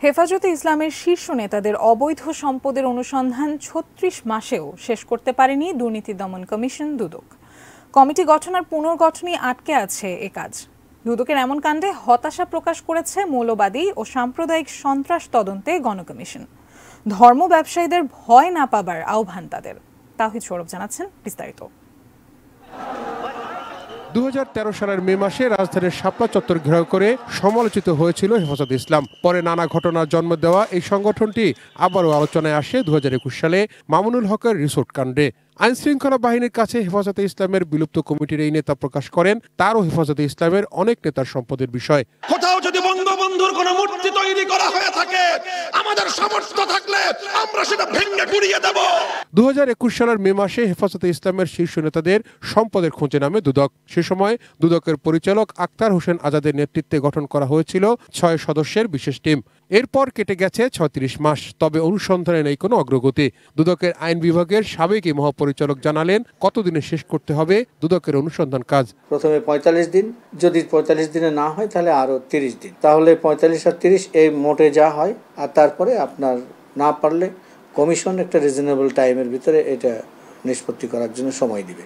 হেফাজতে ইসলামের শীর্ষ নেতাদের অবৈধ সম্পদের অনুসন্ধান ৩৬ মাসেও শেষ করতে পারেনি দুর্নীতি দমন কমিশন দুদক। কমিটি গঠন আর পুনর্গঠনই আটকে আছে এ কাজ। দুদকের এমন কাণ্ডে হতাশা প্রকাশ করেছে মৌলবাদী ও সাম্প্রদায়িক সন্ত্রাস তদন্তে গণকমিশন। ধর্ম ব্যবসায়ীদের ভয় না পাবার আহ্বান তাদের। তাওহিদ সৌরভ জানাচ্ছেন বিস্তারিত। ২০১৩ সালের মে মাসে রাজধানীর শাপলা চত্বর ঘেরাও করে সমালোচিত হয়েছিল হেফাজতে ইসলাম। পরে নানা ঘটনার জন্ম দেওয়া এই সংগঠনটি আবারও আলোচনায় আসে ২০২১ সালে মামুনুল হকের রিসোর্ট কাণ্ডে। আইন শৃঙ্খলা বাহিনীর কাছে হেফাজতে ইসলামের বিলুপ্ত কমিটির এই নেতা প্রকাশ করেন তারও হেফাজতে ইসলামের অনেক নেতার সম্পদের বিষয়। কোথাও যদি বঙ্গবন্ধুর কোনো মূর্তি তৈরি করা হয়ে থাকে, আমাদের সামর্থ্য থাকলে আমরা সেটা ভেঙে গুড়িয়ে দেব। ২০২১ সালের মে মাসে হেফাজতে ইসলামের শীর্ষ নেতাদের সম্পদের খোঁজে নামে দুদক। সে সময় দুদকের পরিচালক আক্তার হোসেন আজাদের নেতৃত্বে গঠন করা হয়েছিল ৬ সদস্যের বিশেষ টিম। এরপর কেটে গেছে ৩৬ মাস, তবে অনুসন্ধানে নেই কোনো অগ্রগতি। দুদকের আইন বিভাগের সাবেক এই মহাপরিচালক জানালেন কতদিনে শেষ করতে হবে দুদকের অনুসন্ধান কাজ। প্রথমে ৪৫ দিন, যদি ৪৫ দিনে না হয় তাহলে আরো ৩০ দিন, তাহলে ৪৫ আর ৩০ এই মোটে যা হয়। আর তারপরে আপনার না পারলে কমিশন একটা রিজনেবল টাইমের ভিতরে এটা নিষ্পত্তি করার জন্য সময় দিবে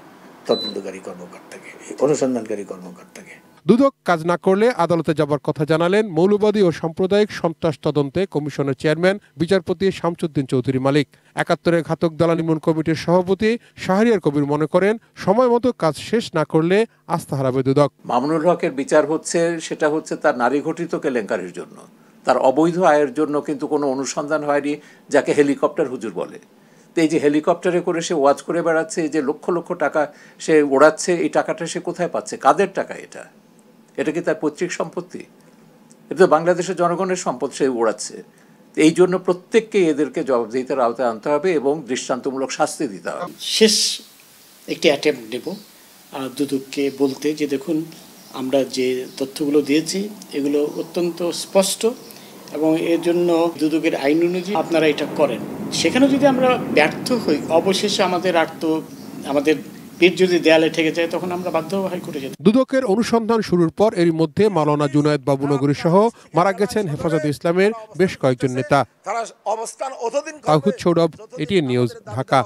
তদন্তকারী কর্মকর্তাকে, অনুসন্ধানকারী কর্মকর্তাকে। দুদক কাজ না করলে আদালতে যাবার কথা জানালেন মৌলবাদী ও সাম্প্রদায়িক সন্ত্রাস তদন্তে কমিশনের চেয়ারম্যান বিচারপতি শামসুদ্দিন চৌধুরী মালিক। ৭১-এর ঘাতক দালাল নির্মূল কমিটির সভাপতি শাহরিয়ার কবির মনে করেন সময় মতো কাজ শেষ না করলে আস্থা হারাবে দুদক। মামুনুল হকের বিচার হচ্ছে, সেটা হচ্ছে তার নারী ঘটিত কেলেঙ্কারির জন্য, তার অবৈধ আয়ের জন্য কিন্তু কোনো অনুসন্ধান হয়নি, যাকে হেলিকপ্টার হুজুর বলে। তো এই যে হেলিকপ্টারে করে সে ওয়াজ করে বেড়াচ্ছে, এই যে লক্ষ লক্ষ টাকা সে ওড়াচ্ছে, এই টাকাটা সে কোথায় পাচ্ছে? কাদের টাকা এটা? এটা কি তার পৈতৃক সম্পত্তি? এটা তো বাংলাদেশের জনগণের সম্পদ সে ওড়াচ্ছে। এই জন্য প্রত্যেককে এদেরকে জবাবদিহিতার আওতায় আনতে হবে এবং দৃষ্টান্তমূলক শাস্তি দিতে হবে। শেষ একটি অ্যাটেম্প্ট নেব দুদককে বলতে যে দেখুন, আমরা যে তথ্যগুলো দিয়েছি এগুলো অত্যন্ত স্পষ্ট এবং এর জন্য দুদকের আইন অনুযায়ী আপনারা এটা করেন। সেখানে যদি আমরা ব্যর্থ হই, অবশেষে আমাদের পিঠ যদি দেয়ালে ঠেকে যায়, তখন আমরা বাধ্য হয়ে করে যেতে। দুদকের অনুসন্ধান শুরুর পর এরই মধ্যে মাওলানা জুনায়েদ বাবুনগরী সহ মারা গেছেন হেফাজতে ইসলামের বেশ কয়েকজন নেতা। তাওহিদ সৌরভ, এটিএন নিউজ, ঢাকা।